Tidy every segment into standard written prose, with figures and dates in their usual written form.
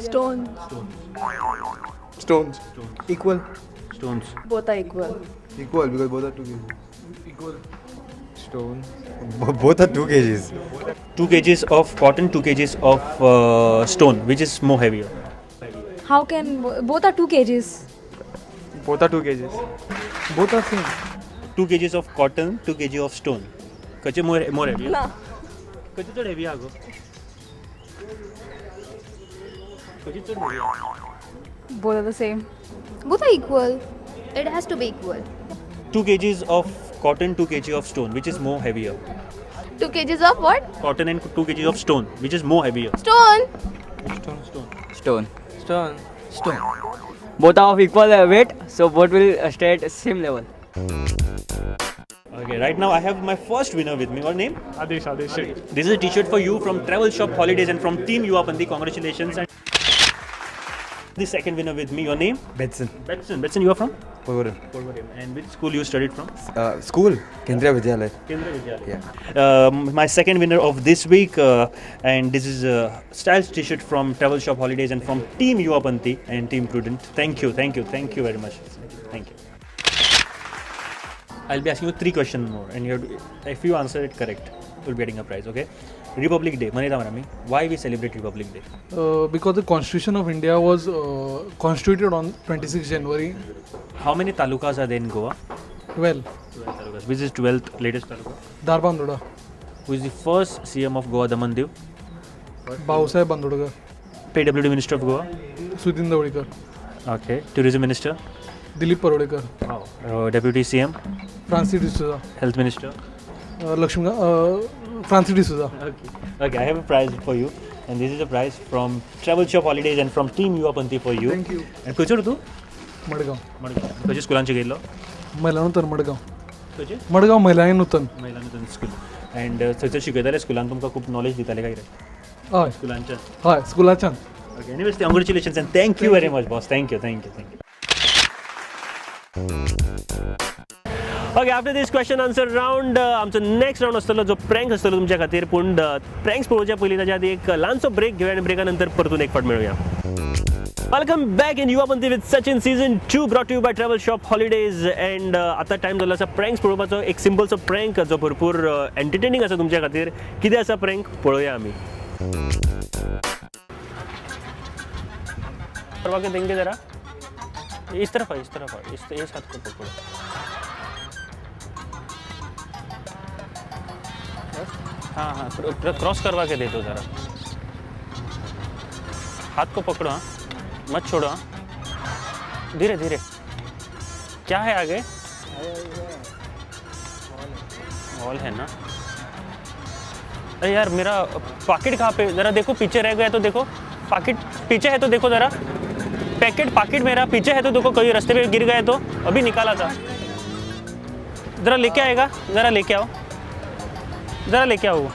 Stone. Stones. Equal. Stones. Both are equal. Equal because both are 2 kg. Equal. Stone. Both are 2 kgs. 2 kgs of cotton, 2 kgs of stone. Which is more heavier? How can both are 2 kgs? Both are 2 kgs. Both are same. 2 kgs of cotton, 2 kg of stone. Which is more heavier? No. Which is heavy ago? Which is heavy? Both are the same. Both are equal. It has to be equal. 2 kgs of cotton, 2 kg of stone. Which is more heavier? 2 kgs of what? Cotton and 2 kg of stone. Which is more heavier? Stone. Stone. Stone. Stone. Both are of equal weight, so both will stay at same level. Okay, right now I have my first winner with me. What name? Adesh. This is a t-shirt for you from Travel Shop Holidays and from Team Yuvapanthi. Congratulations. And the second winner with me. Your name? Betson. Betson, you are from? Porvorim. And which school you studied from? School. Kendriya Vidyalaya. Kendra Vidyalaya. Yeah. My second winner of this week, and this is a Styles t-shirt from Travel Shop Holidays and from Team Yuvapanthi and Team Prudent. Thank you very much. Thank you. I'll be asking you 3 questions more, and if you answer it correct, you'll be getting a prize. Okay? Republic Day. Manita Marami. Why we celebrate Republic Day? Because the Constitution of India was constituted on 26 January. How many talukas are there in Goa? 12. 12 talukas. Which is 12th latest taluka? Darbandura. Who is the first CM of Goa, Daman Diu? Bahusaheb Bandodkar. PWD Minister of Goa? Sudhin Dawdekar. Okay. Tourism Minister? Dilip Parwadekar. Deputy CM? Francis D'Souza. Health Minister? Francis D'Souza. Okay, I have a prize for you, and this is a prize from Travel Shop Holidays and from Team Yuvapanthi for you. Thank you. And खंयचो रे तू? मडगाव. खंयच्या स्कुलांचे गेल्लो? महिला नूतन मडगाव. खंयचे? मडगाव महिला नूतन. महिला नूतन school. And थंयसर शिकयताले स्कुलान तुमकां खूब नॉलेज दिताले काय रे? हय. स्कुलांच्या. हय स्कुलाच्यान. Okay, anyways, congratulations and thank you very much, boss. Thank you. Okay, after this question answer round, आमचो नेक्स्ट राउंड आसतलो जो प्रँक आसतलो तुमच्या खातीर. पूण प्रँक्स पळोवच्या पयलीं ताच्या आदी एक ल्हानसो ब्रेक घेवया आनी ब्रेका नंतर परतून एक फावट मेळुया. Welcome back in Yuvapanthi with Sachin season 2 brought to you by Travel Shop Holidays. And आता टायम जालो आसा प्रँक्स पळोवपाचो. एक सिंपलसो प्रँक जो भरपूर एंटरटेनिंग आसा तुमच्या खातीर. कितें आसा प्रँक पळोवया आमी. करवाके देंगे जरा. इस तरफ इस हाथ को पकड़ो. हाँ क्रॉस करवा के दे दो जरा. हाथ को पकड़ो. हाँ मत छोड़ो. हाँ धीरे धीरे. क्या है आगे? वॉल है ना. अरे यार मेरा पॉकेट कहाँ पे? जरा देखो पीछे रह गया तो देखो. पॉकेट पीछे है तो देखो जरा. पॉकेट मेरा पीछे है तो देखो. कहीं रास्ते पे गिर गए तो अभी निकाला था. जरा लेके आएगा. जरा लेके आओ.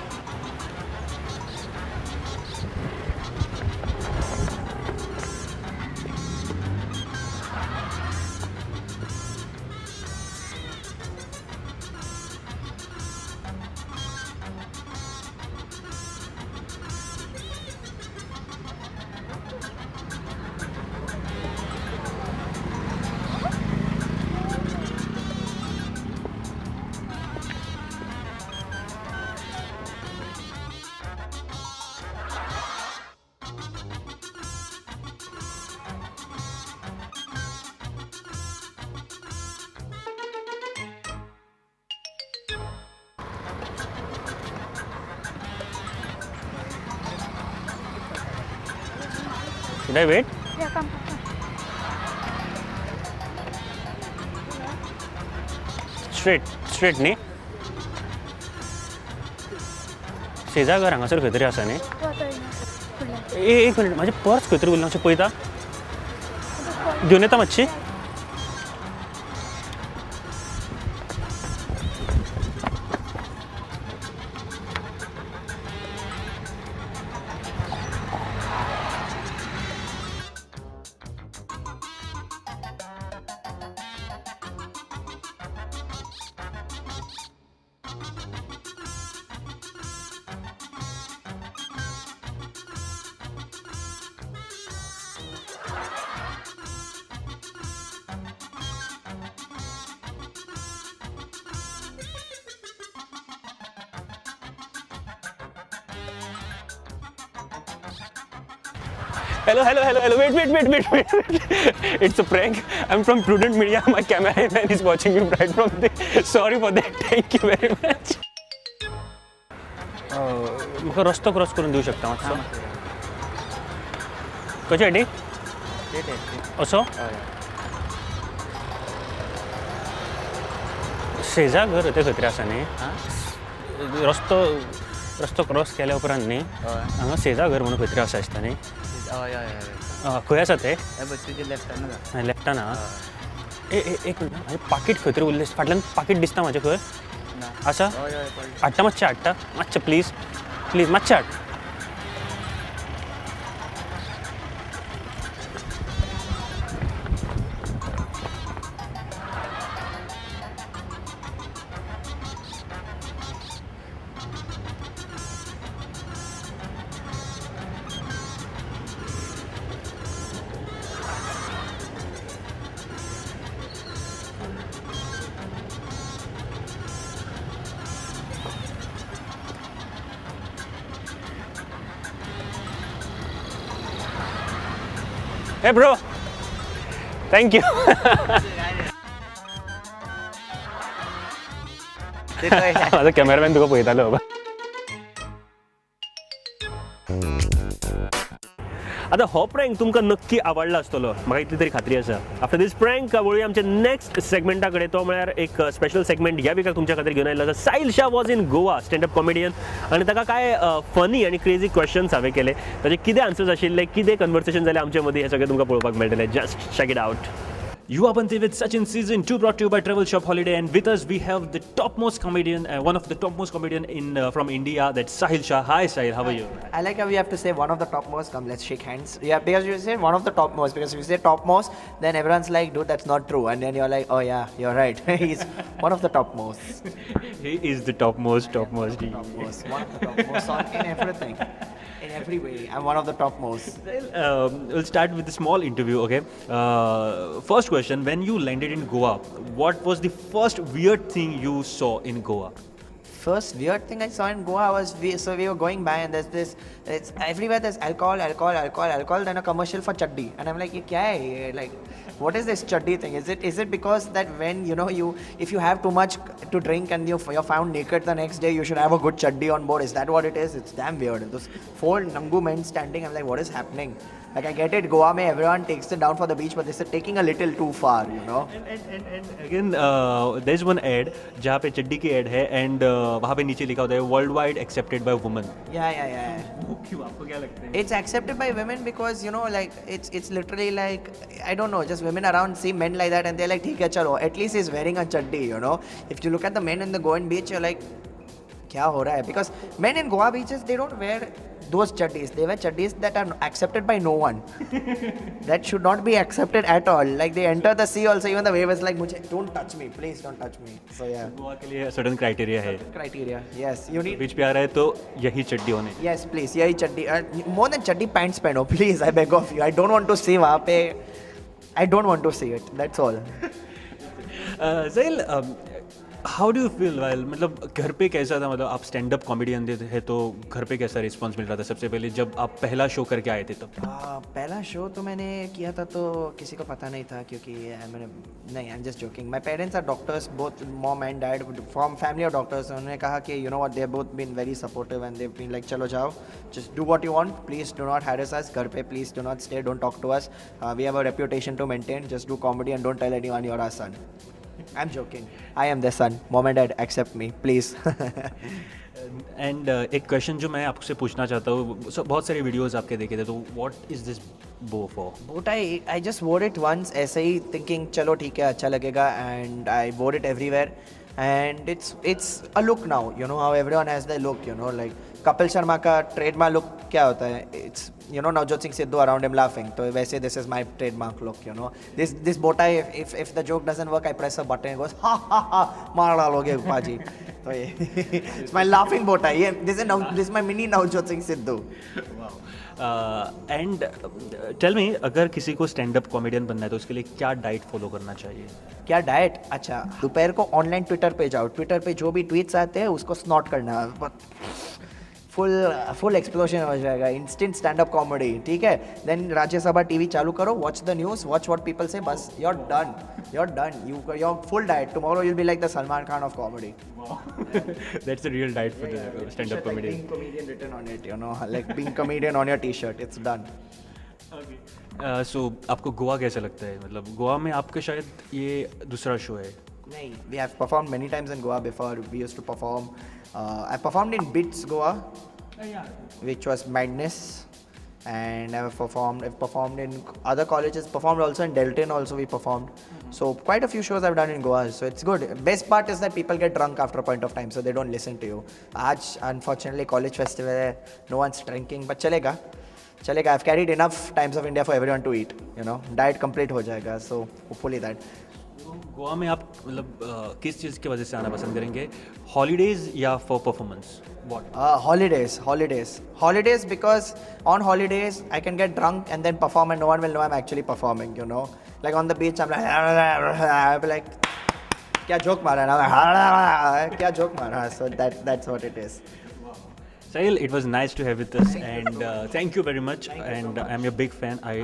Should I wait? Yeah, come. Straight न्ही. शेजारी घर हांगासर खंय तरी आसा न्ही. एक मिनिट म्हाजें पर्स खंय तरी उरलां अशें पळयता. घेवन येता मातशी. Hello. Wait. It's a prank. I'm from Prudent Media. My cameraman is watching you right from there. Sorry for that. Thank you very much. म्हाका रस्तो क्रॉस करून दिवं शकता मातसो कशी आटी असो शेजा घर ते खंय आसा न्ही रस्तो क्रॉस केल्या उपरांत न्ही हांगा शेजा घर म्हणून खंय आसा दिसता न्ही खंय आसा ते लेफ्टान एक मिनट हांवें पाकीट खंय तरी उरलें फाटल्यान पाकीट दिसता म्हाजें खंय आसा हाडटा मातशें प्लीज मातशें हाड Hey bro, thank you. माझा कॅमेरामॅन तुका पळयतालो बाबा आता हो प्रँक तुमकां नक्की आवडला आसतलो म्हाका इतली तरी खात्री आसा आफ्टर दीस प्रँक वळूया आमच्या नेक्स्ट सेगमेंटा कडेन तो म्हळ्यार एक स्पेशल सेगमेंट ह्या विकाक तुमच्या खातीर घेवन आयिल्लो आसा Sahil Shah was in Goa standup comedian आणि ताका काय फनी आणि क्रेजी क्वेश्चन्स हांवें केले ताचे कितें आन्सर्स आशिल्ले कितें कन्वर्सेशन जालें आमचे मदीं हें सगळें तुमकां पळोवपाक मेळटलें just check it out You are Banti with Sachin Season 2 brought to you by Travel Shop Holiday, and with us we have the topmost comedian, one of the topmost comedian from India, that's Sahil Shah. Hi Sahil, how are you? I like how we have to say one of the topmost. Come, let's shake hands. Yeah, because you say one of the topmost. Because if you say topmost, then everyone's like, dude, that's not true. And then you're like, oh yeah, you're right. He's one of the topmost. He is the topmost. Topmost. One of the topmost in everything. In every way, I'm one of the topmost. We'll start with a small interview, okay? First question, when you landed in Goa, what was the first weird thing you saw in Goa? First weird thing I saw in Goa was we were going by and there's this, it's everywhere there's alcohol, then a commercial for chaddi, and I'm like, ye kya hai ye? Like, what is this chaddi thing? Is it because that when if you have too much to drink and you're found naked the next day, you should have a good chaddi on board? Is that what it is? It's damn weird. Those 4 Nangu men standing, I'm like, what is happening? Like, I get it, Goa mein everyone takes it down for the beach, but this is taking a little too far, And again, there's one ad जहाँ पे चड्डी की ad है, and वहाँ पे नीचे लिखा होता है worldwide accepted by women. Yeah. क्यों आपको क्या लगता है? It's accepted by women because like it's literally like, I don't know, just women around see men like that and they're like, ठीक है चलो, at least he's wearing a chaddi, If you look at the men in the Goan beach, you're like, क्या हो रहा है? Because men in Goa beaches, they don't wear those chaddis. They wear chaddis that are accepted by no one. That should not be accepted at all. Like, they enter the sea also, even the wave is like, don't touch me, please don't touch me. So yeah. Goa के लिए certain criteria है. Criteria, yes. You need. बीच पे आ रहा है तो यही चड्डी होने. Yes, please. यही चड्डी. More than chaddi, pants पहनो, please. I beg of you. I don't want to see वहाँ पे. I don't want to see it. That's all. Sahil, how do you feel while मतलब घर पे कैसा था मतलब आप स्टैंड अप कॉमेडियन थे तो घर पे कैसा रिस्पांस मिल रहा था सबसे पहले जब आप पहला शो करके आए थे तब? पहला शो तो मैंने किया था तो किसी को पता नहीं था क्योंकि मैंने नहीं I am just joking my parents are doctors both mom and dad from family of doctors उन्होंने कहा कि you know what they both been very supportive and they been like चलो जाओ just do what you want please do not harass us घर पे please do not stay don't talk to us we have a reputation to maintain just do comedy and don't tell anyone you are our son I'm joking. I am their son. Mom and dad, accept me, please. And एक question जो मैं आपसे पूछना चाहता हूँ बहुत सारे videos आपके देखे थे तो व्हाट इज दिस बो for? Boat I just wore it once ऐसे ही thinking चलो ठीक है अच्छा लगेगा and I wore it everywhere and it's a look now, you know how everyone has their look, you know, like Kapil Sharma का trademark look क्या होता है? It's you know Navjot Singh Sidhu around him laughing. तो वैसे this is my trademark look, you know. This bow tie, if the joke doesn't work, I press a button and goes ha ha ha मार डालोगे पाजी. तो ये it's my laughing bow tie. Yeah, this is my mini Navjot Singh Sidhu. Wow. And tell me अगर किसी को stand up comedian बनना है तो उसके लिए क्या डाइट फॉलो करना चाहिए? क्या डाइट? अच्छा दोपहर को ऑनलाइन ट्विटर पे जाओ. ट्विटर पे जो भी ट्वीट्स आते हैं उसको स्नॉट करना. फुल एक्सप्लोजन हो जाएगा, इंस्टेंट स्टैंड अप कॉमेडी, ठीक है. देन राज्यसभा टीवी चालू करो, watch the news, watch what people से, बस you're done. You're full diet. Tomorrow you'll be like the Salman Khan of comedy. That's a real diet for the stand-up Like comedy. being comedian written on it, you know, like being comedian on your t-shirt. It's done. सो आपको गोवा कैसा लगता है? मतलब गोवा में आपका शायद ये दूसरा शो है. No, we have performed many times in Goa before. We used to perform. I performed in Bits Goa, which was madness, and I've performed in other colleges. Performed also in Delton. Also we performed. So quite a few shows I've done in Goa. So it's good. Best part is that people get drunk after a point of time, so they don't listen to you. Aaj unfortunately college festival hai, no one's drinking, but chalega. I've carried enough Times of India for everyone to eat. You know, diet complete हो जाएगा. So hopefully that. Goa में आप मतलब किस चीज़ की वजह से आना पसंद करेंगे? हॉलीडेज या for performance? Holidays because on holidays I can get drunk and then perform and no one will know I'm actually performing, you know. Like on the beach I'm like, I'll be like, क्या joke मारा ना, क्या joke मारा. So that's what it is. Sahil, it was nice to have with us, and thank you very much. And I'm your big fan. I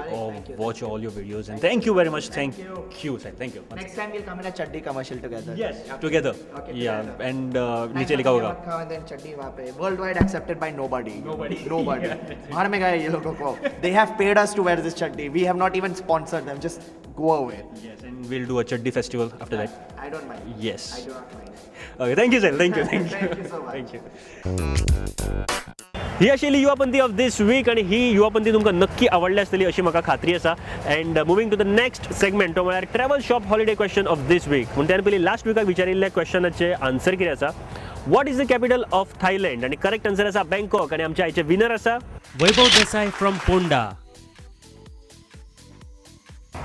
watch all your videos, and thank you very much. Thank you, Sahil. Thank you. Next time we'll come in a chaddi commercial together. Yes, together. Okay, Yeah, and नीचे लिखा होगा. And then chaddi वहाँ पे worldwide accepted by nobody. Nobody. बाहर में गए ये लोगों को. They have paid us to wear this chaddi. We have not even sponsored them. Just go away. Yes, and we'll do a chaddi festival after that. I don't mind. Yes. I do not mind. Okay, thank you, Sahil. Thank you. Thank you so much. Thank you. ही आशिल्ली युवापंथी of this week आणि ही युवापंथी तुमकां नक्की आवडली आसतली अशी म्हाका खात्री आसा. And moving to the next segment, तो म्हळ्यार travel shop holiday question of this week. म्हणून त्यान पयलीं लास्ट विकाक विचारिल्ल्या क्वेश्चनाचे आन्सर कितें आसा? What is the capital of Thailand? आणि करेक्ट आन्सर आसा बँकॉक. आणि आमचे आयचे विनर आसा Vaibhav Desai from Ponda.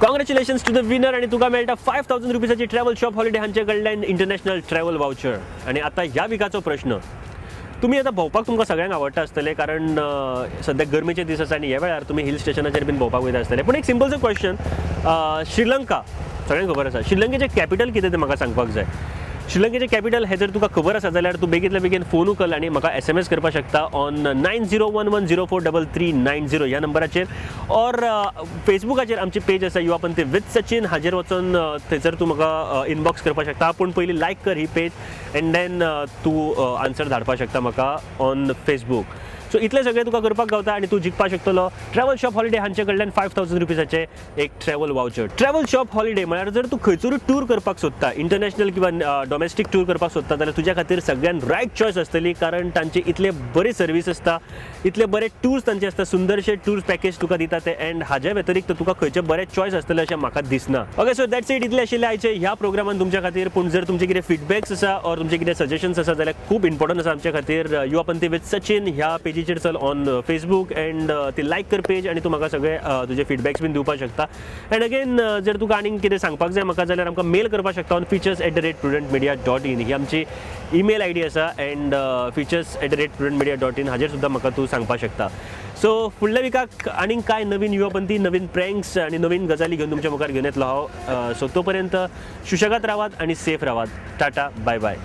Congratulations to the winner. आणि तुका मेळटा 5000 रुपीजाची ट्रॅव्हल शॉप हॉलिडे हांचे कडल्यान इंटरनॅशनल ट्रॅव्हल वाउचर. आणि आता ह्या विकाचो प्रश्न, तुम्ही आता भोंवपाक तुमकां सगळ्यांक आवडटा आसतलें, कारण सद्या गरमेचे दीस आसा आनी ह्या वेळार तुमी हिल स्टेशनाचेर बीन भोंवपाक वयता आसतले. पूण एक सिंपलसो क्वेश्चन, श्रीलंका सगळ्यांक खबर आसा, श्रीलंकेचें कॅपिटल कितें तें म्हाका सांगपाक जाय. श्रीलंकेचें कॅपिटल हें जर तुका खबर आसा जाल्यार तूं बेगींतल्या बेगीन फोन उखल आनी म्हाका SMS करपाक शकता ऑन 9011043390 ह्या नंबराचेर. ऑर फेसबुकाचेर आमची पेज आसा युवापंथी विथ सचिन, हाजेर वचून थंयसर तूं म्हाका इनबॉक्स करपाक शकता. पूण पयलीं लायक कर ही पेज एंड देन तूं आन्सर धाडपाक शकता म्हाका ऑन फेसबूक. सो इतलें सगळें तुका करपाक गावता आनी तूं जिखपाक शकतलो ट्रॅव्हल शॉप हॉलिडे हांचे कडल्यान 5000 रुपीजाचे एक travel voucher. Travel shop holiday म्हळ्यार जर तूं खंयचोरूय टूर करपाक सोदता, इंटरनॅशनल किंवा डॉमेस्टीक टूर करपाक सोदता, जाल्यार तुज्या खातीर सगळ्यान रायट चॉयस आसतली, कारण तांचे इतले बरे सर्वीस आसता, इतले बरे टूर्स तांचे आसता, सुंदरशे टूर्स पॅकेज तुका दिता ते. एंड हाजे व्यतिरिक्त तुका खंयचे बरे चॉयस आसतले अशें म्हाका दिसना. Okay, so that's it. इतले आशिल्ले आयचे ह्या प्रोग्रामान तुमच्या खातीर. पूण जर तुमचे कितें फीडबॅक्स आसा ऑर तुमचे कितें सजेशन्स आसा जाल्यार खूब इम्पॉर्टंट आसा आमच्या खातीर. युवापंथी विथ सचिन ह्या पेजीचेर चल ऑन फेसबूक एंड ती लायक कर पेज आनी तूं म्हाका सगळे तुजे फीडबॅक्स बीन दिवपाक शकता. एंड अगेन जर तुका आनीक कितें सांगपाक जाय म्हाका जाल्यार आमकां मेल करपाक शकता ऑन features@prudentmedia.in ही आमची ईमेल ID आसा. एंड features@prudentmedia.in हाजेर सुद्दां म्हाका तूं सांगपाक शकता. सो फुडल्या विकाक आनीक काय नवीन युवापंथी, नवीन प्रँक्स आनी नवीन गजाली घेवन तुमच्या मुखार घेवन येतलो हांव. सो तोपर्यंत सुशेगाद रावात आनी सेफ रावात. Tata, bye bye.